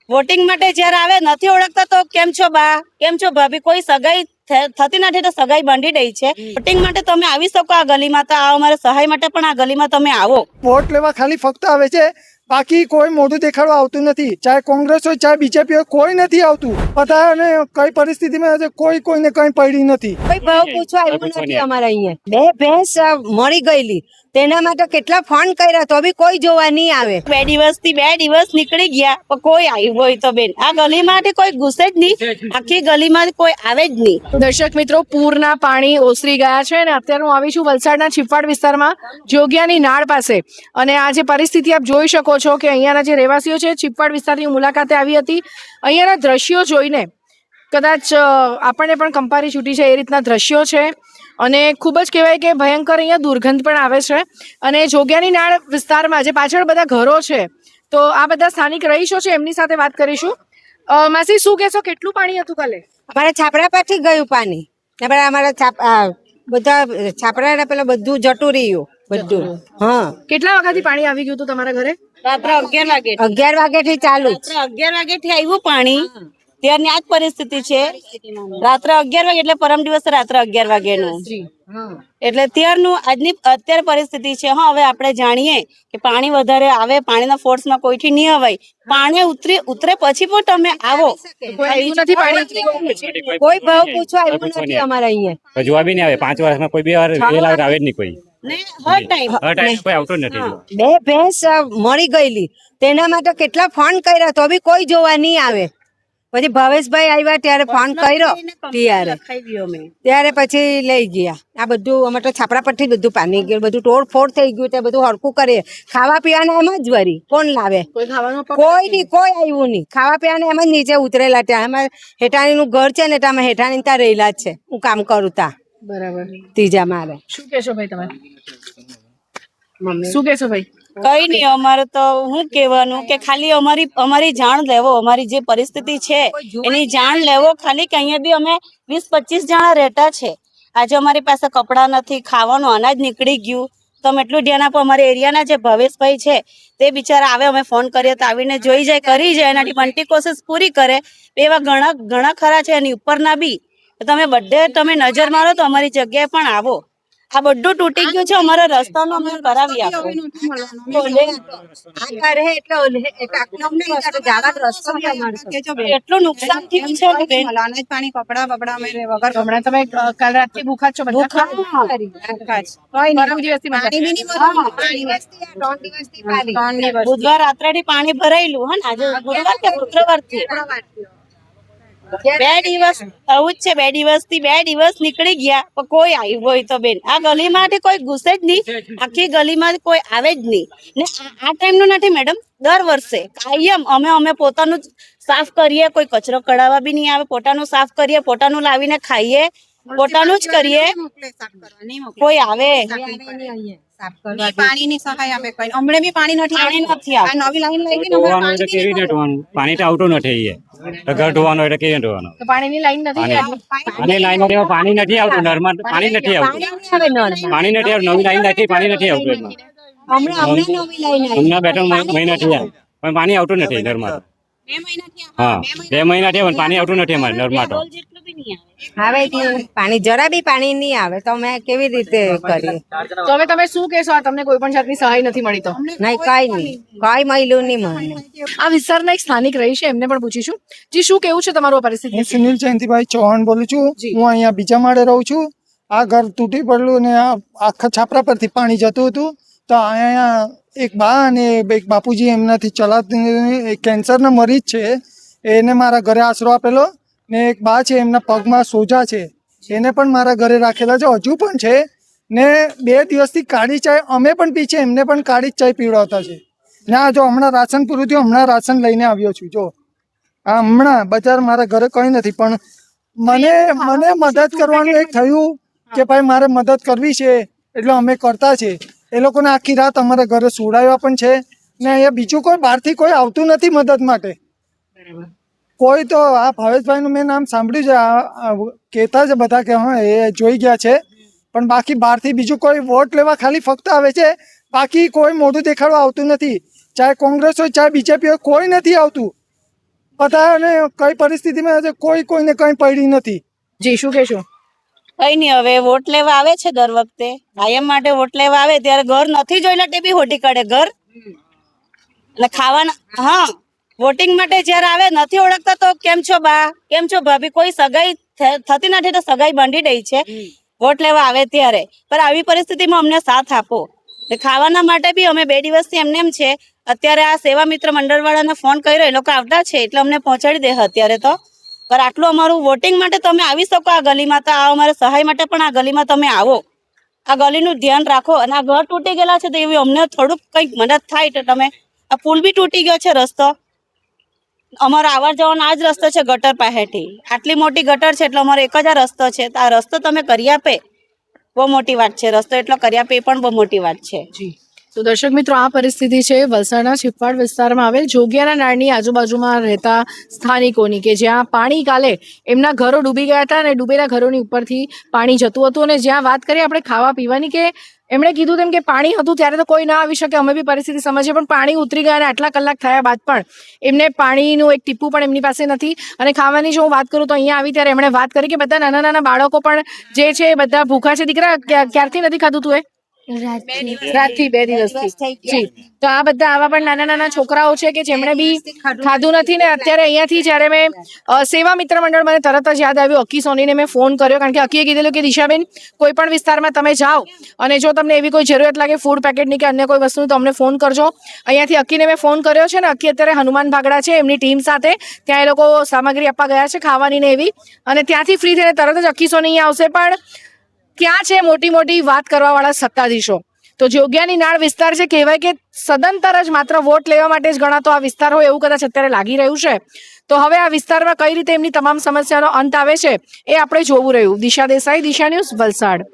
Voting માટે જ્યારે આવે નથી ઓળખતા તો કેમ છો બા, કેમ છો ભાભી, કોઈ સગાઈ થતી નથી તો સગાઈ બાંધી દે છે. વોટિંગ માટે તમે આવી શકો આ ગલીમાં, તો અમારે સહાય માટે પણ આ ગલીમાં તમે આવો. વોટ લેવા ખાલી ફક્ત આવે છે, બાકી કોઈ મોઢું દેખાડવા આવતું નથી. ચાહે કોંગ્રેસ હોય ચાહે બીજેપી હોય, કોઈ નથી આવતું. બધાને કઈ પરિસ્થિતિમાં છે, કોઈને કઈ પડી નથી. કોઈ ભાવ પૂછવા આવ્યું નથી અમારે અહીંયા. બે ભેંસ મરી ગયેલી, તેના માટે કેટલા ફોન કર્યા તો બી કોઈ જોવા નહીં આવે. 2 દિવસ નીકળી ગયા પણ કોઈ આવ્યું હોય તો બેન આ ગલીમાંથી કોઈ ઘૂસે જ નહીં, આખી ગલીમાં કોઈ આવે જ નહીં. દર્શક મિત્રો, પૂરના પાણી ઓસરી ગયા છે અને અત્યારે હું આવી છું વલસાડના છીપવાડ વિસ્તારમાં જોગિયાની નાળ પાસે. અને આ જે પરિસ્થિતિ આપ જોઈ શકો છો કે અહીંયાના જે રહેવાસીઓ છે, છીપવાડ વિસ્તારની મુલાકાતે આવી હતી. અહીંયાના દ્રશ્યો જોઈને કદાચ આપણને પણ કંપારી છૂટી છે એ રીતના દ્રશ્યો છે. અને ખૂબ જ કહેવાય કે ભયંકર અહીંયા દુર્ગંધ પણ આવે છે. અને જોગિયાની નાળ વિસ્તારમાં જે પાછળ બધા ઘરો છે, તો આ બધા સ્થાનિક રહીશો છે, એમની સાથે વાત કરીશું. માસી, શું કહેશો, કેટલું પાણી હતું કાલે? અમારા છાપરા પરથી ગયું પાણી. અમારા બધા છાપરા પેલા બધું જતું રહ્યું બધું. હા, કેટલા વાગ્યાથી પાણી આવી ગયું હતું તમારા ઘરે? રાત્રે 11 વાગે 11 વાગ્યાથી ચાલુ. રાત્રે 11 વાગ્યાથી આવ્યું પાણી. ત્યારની આ જ પરિસ્થિતિ છે. રાત્રે 11 વાગે એટલે પરમ દિવસે રાત્રે 11 વાગ્યાનું, એટલે ત્યારનું અત્યારે પરિસ્થિતિ છે. હા, હવે આપણે જાણીએ કે પાણી વધારે આવે, પાણીના ફોર્સમાં કોઈથી નહીં અવાય. પાણી ઉતરે પછી પણ તમે આવો. નથી પાણી, કોઈ ભાવ પૂછવા આવ્યું નથી અમારે અહીંયા. જોવા બી નહીં આવે. 5 વર્ષમાં કોઈ 2 વાર આવે જ નહીં કોઈ. ને હર ટાઈમ કોઈ આવતો જ નથી. બે ભેંસ મરી ગયેલી, તેના માટે કેટલા ફોન કર્યા તો બી કોઈ જોવા નહીં આવે. પછી ભાવેશભાઈ આવ્યા ત્યારે ફોન કર્યો ત્યારે પછી લઈ ગયા. આ બધું અમે તો છાપરા પરથી બધું પાણી ગયું, બધું તોડફોડ થઈ ગયું, તે બધું હરખું કરીએ. ખાવા પીવાના એમ જ વરી કોણ લાવે? કોઈ નહીં, કોઈ આવ્યું નહીં. ખાવા પીવાના એમ જ નીચે ઉતરેલા. ત્યાં અમારે હેઠાણી નું ઘર છે ને, ત્યાં અમે હેઠાણી ત્યાં રહેલા જ છે. હું કામ કરું ત્યાં બરાબર. ત્રીજા મારે. શું કહેશો ભાઈ તમે? શું કહેશો ભાઈ? કઈ નહીં, અમારે તો શું કહેવાનું કે ખાલી અમારી જાણ લેવો. અમારી જે પરિસ્થિતિ છે એની જાણ લેવો ખાલી, કે અહીંયા બી અમે 20-25 જણા રહેતા છે. આજે અમારી પાસે કપડા નથી, ખાવાનું અનાજ નીકળી ગયું. તમે એટલું ધ્યાન આપો. અમારા એરિયાના જે ભાવેશભાઈ છે તે બિચારા આવે, અમે ફોન કરીએ તો આવીને જોઈ જાય, કરી જાય, એનાથી બનતી કોશિશ પૂરી કરે. એવા ઘણા ખરા છે. એની ઉપરના બી તમે બધે તમે નજર મારો તો અમારી જગ્યાએ પણ આવો. આ બધું તૂટી ગયું છે. અમારા રસ્તાનો અમે કરાવી આપો. એટલું નુકસાન થયું છે ને બેન. અનાજ પાણી કપડા બપડા અમે વગર હમણાં તમે કાલ રાતથી ભૂખા જ છો બધા? પરમ દિવસથી બધા? બુધવાર રાત્રે થી પાણી ભરાયેલું. હા, આજે બુધવાર કે શુક્રવાર થી 2 દિવસ આવું જ છે. 2 દિવસ નીકળી ગયા પણ કોઈ આવ્યું હોય તો બેન આ ગલીમાંથી કોઈ ઘૂસે જ નહીં, આખી ગલીમાં કોઈ આવે જ નહીં. ને આ ટાઈમ નું નથી મેડમ, દર વર્ષે કાયમ અમે પોતાનું સાફ કરીએ. કોઈ કચરો કઢાવવા બી નહીં આવે. પોતાનું સાફ કરીએ, પોતાનું લાવીને ખાઈએ, પોતાનું જ કરીએ. કોઈ આવે પાણીની સહાય આપે કઈ. હમણે બી પાણી નથી નથી આ નવી લાઈન લઈ ગઈ. કેવી રીતે ધોવાનું? પાણી તો આવતું નથી. ઘર ધોવાનું એટલે કેવી ધોવાનું? તો પાણીની લાઈન નથી. પાણી લાઈન પાણી નથી આવતું. નળમાં પાણી નથી આવતું. પાણી નથી આવતું. નવી લાઈન નથી, પાણી નથી આવતું. હમણાં 2-3 મહિના થયા પણ પાણી આવતું નથી નળમાં. હા, 2 મહિના થયા પણ પાણી આવતું નથી અમારે નળમાં તો. આવે પાણી, જરા બી પાણી નહીં આવે તો અમે કેવી રીતે કરીએ? તો હવે તમે શું કહેશો? આ તમને કોઈ પણ જાતની સહાય નથી મળી તો? નહીં, કઈ નહીં, કઈ મળ્યું નહીં મને. આ વિસ્તારના એક સ્થાનિક રહી છે, એમને પણ પૂછીશું. જી, શું કેવું છે તમારું આ પરિસ્થિતિ? હું સુનિલ જયંતિભાઈ ચૌહાણ બોલું છું. હું અહીંયા બીજા માળે રહું છું. આ ઘર તૂટી પડેલું ને આખા છાપરા પરથી પાણી જતું હતું. તો અહીંયા એક બા અને એક બાપુજી એમનાથી ચલાવતી કેન્સરના મરીજ છે, એને મારા ઘરે આશરો આપેલો. ને એક બા છે, એમના પગમાં સોજા છે, એને પણ મારા ઘરે રાખેલા છે, હજુ પણ છે. ને 2 દિવસથી કાળી ચાય અમે પણ પી છે, એમને પણ કાળી જ ચાય પીવડાવતા છે. ને આ જો હમણાં રાશન પૂરું થયું, હમણાં રાશન લઈને આવ્યો છું. જો આ હમણાં બજાર મારા ઘરે કંઈ નથી, પણ મને મદદ કરવાનું એક થયું કે ભાઈ મારે મદદ કરવી છે એટલે અમે કરતા છે. એ લોકોને આખી રાત અમારા ઘરે સુવડાવ્યા પણ છે. ને અહીંયા બીજું કોઈ બહારથી કોઈ આવતું નથી મદદ માટે. કોઈ તો આ ભાવેશભાઈનું મેં નામ સાંભળ્યું છે, કહેતા છે બધા કે હા એ જોઈ ગયા છે, પણ બાકી બહારથી બીજું કોઈ વોટ લેવા ખાલી ફક્ત આવે છે, બાકી કોઈ મોઢું દેખાડવા આવતું નથી. ચાહે કોંગ્રેસ હોય ચાહે બીજેપી હોય, કોઈ નથી આવતું. બધાને કઈ પરિસ્થિતિમાં આજે કોઈને કઈ પડી નથી. જી શું કહેશો? કઈ નહીં, હવે વોટ લેવા આવે છે દર વખતે, કાયમ માટે વોટ લેવા આવે ત્યારે ઘર નથી જોઈને તે બી હોટી કાઢે ઘર. એટલે ખાવાના, હા, વોટિંગ માટે જ્યારે આવે નથી ઓળખતા તો કેમ છો બા, કેમ છો ભાભી, કોઈ સગાઈ થતી નથી તો સગાઈ બાંધી દે છે વોટ લેવા આવે ત્યારે. પણ આવી પરિસ્થિતિમાં અમને સાથ આપો. ખાવાના માટે બી અમે 2 દિવસથી એમને એમ છે. અત્યારે આ સેવા મિત્ર મંડળ વાળાને ફોન કર્યો, એ લોકો આવતા છે એટલે અમને પહોંચાડી દે અત્યારે તો. પર આટલું અમારું વોટિંગ માટે તમે આવી શકો આ ગલીમાં, તો આ અમારે સહાય માટે પણ આ ગલીમાં તમે આવો, આ ગલીનું ધ્યાન રાખો. અને આ ઘર તૂટી ગયેલા છે તો એવી અમને થોડુંક કંઈક મદદ થાય તો તમે, આ પુલ બી તૂટી ગયો છે, રસ્તો અમારો આવવા જવાનો આ જ રસ્તો છે ગટર પાસેથી, આટલી મોટી ગટર છે એટલે અમારો એક જ આ રસ્તો છે. તો આ રસ્તો તમે કરી આપે બહુ મોટી વાત છે, રસ્તો એટલો કરી આપે એ પણ બહુ મોટી વાત છે. જી તો દર્શક મિત્રો, આ પરિસ્થિતિ છે વલસાડના છીપવાડ વિસ્તારમાં આવેલ જોગિયાના નાળની આજુબાજુમાં રહેતા સ્થાનિકોની, કે જ્યાં પાણી કાલે એમના ઘરો ડૂબી ગયા હતા અને ડૂબેલા ઘરોની ઉપરથી પાણી જતું હતું. અને જ્યાં વાત કરીએ આપણે ખાવા પીવાની, કે એમણે કીધું તેમ કે પાણી હતું ત્યારે તો કોઈ ના આવી શકે, અમે બી પરિસ્થિતિ સમજીએ, પણ પાણી ઉતરી ગયા અને આટલા કલાક થયા બાદ પણ એમને પાણીનું એક ટીપું પણ એમની પાસે નથી. અને ખાવાની જો હું વાત કરું તો અહીંયા આવી ત્યારે એમણે વાત કરી કે બધા નાના નાના બાળકો પણ જે છે એ બધા ભૂખા છે. દીકરા, ક્યારથી નથી ખાધું તું? રાતથી 2 દિવસથી. જી, તો આ બધા આવા પણ નાના નાના છોકરાઓ છે કે જેમણે બી ખાધું નથી. ને અત્યારે અહીંયાથી જ્યારે મેં સેવા મિત્ર મંડળ, મને તરત જ યાદ આવ્યું, અક્કી સોનીને મેં ફોન કર્યો, કારણ કે અક્કીએ કીધેલું કે દિશાબેન, કોઈ પણ વિસ્તારમાં તમે જાઓ અને જો તમને એવી કોઈ જરૂરિયાત લાગે ફૂડ પેકેટની કે અન્ય કોઈ વસ્તુની તો અમને ફોન કરજો. અહીંયાથી અક્કીને મેં ફોન કર્યો છે ને અક્કી અત્યારે હનુમાન ભાગડા છે એમની ટીમ સાથે, ત્યાં એ લોકો સામગ્રી આપવા ગયા છે ખાવાની ને એવી, અને ત્યાંથી ફ્રી થઈને તરત જ અક્કી સોની અહીંયા આવશે. પણ ક્યાં છે મોટી મોટી વાત કરવાવાળા સત્તાધીશો? તો જોગિયાની નાળ વિસ્તાર છે, કહેવાય કે સદંતર જ માત્ર વોટ લેવા માટે જ ગણાતો આ વિસ્તાર હોય એવું કદાચ અત્યારે લાગી રહ્યું છે. તો હવે આ વિસ્તારમાં કઈ રીતે એમની તમામ સમસ્યાનો અંત આવે છે એ આપણે જોવું રહ્યું. દિશા દેસાઈ, દિશા ન્યૂઝ, વલસાડ.